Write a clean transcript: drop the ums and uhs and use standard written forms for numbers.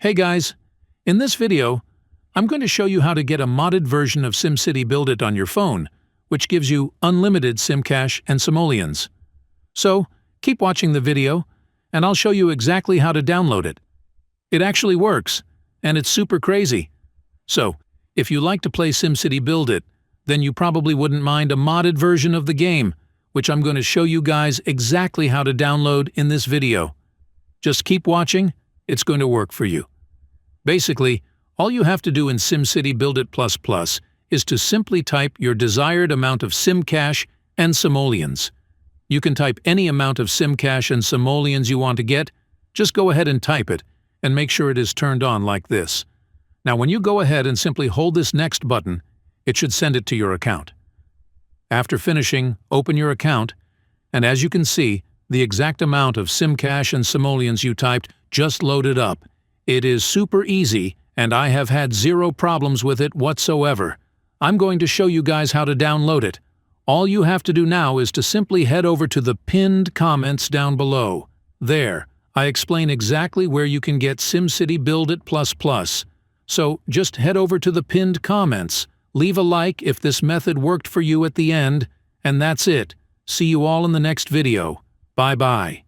Hey guys, in this video, I'm going to show you how to get a modded version of SimCity BuildIt on your phone, which gives you unlimited SimCash and Simoleons. So, keep watching the video, and I'll show you exactly how to download it. It actually works, and it's super crazy. So, if you like to play SimCity BuildIt, then you probably wouldn't mind a modded version of the game, which I'm going to show you guys exactly how to download in this video. Just keep watching. It's going to work for you. Basically, all you have to do in SimCity BuildIt++ is to simply type your desired amount of SimCash and Simoleons. You can type any amount of SimCash and Simoleons you want to get. Just go ahead and type it, and make sure it is turned on like this. Now when you go ahead and simply hold this next button, it should send it to your account. After finishing, open your account, and as you can see, the exact amount of SimCash and Simoleons you typed just loaded up. It is super easy, and I have had zero problems with it whatsoever. I'm going to show you guys how to download it. All you have to do now is to simply head over to the pinned comments down below. There, I explain exactly where you can get SimCity BuildIt++. So just head over to the pinned comments, leave a like if this method worked for you at the end, and that's it. See you all in the next video. Bye-bye.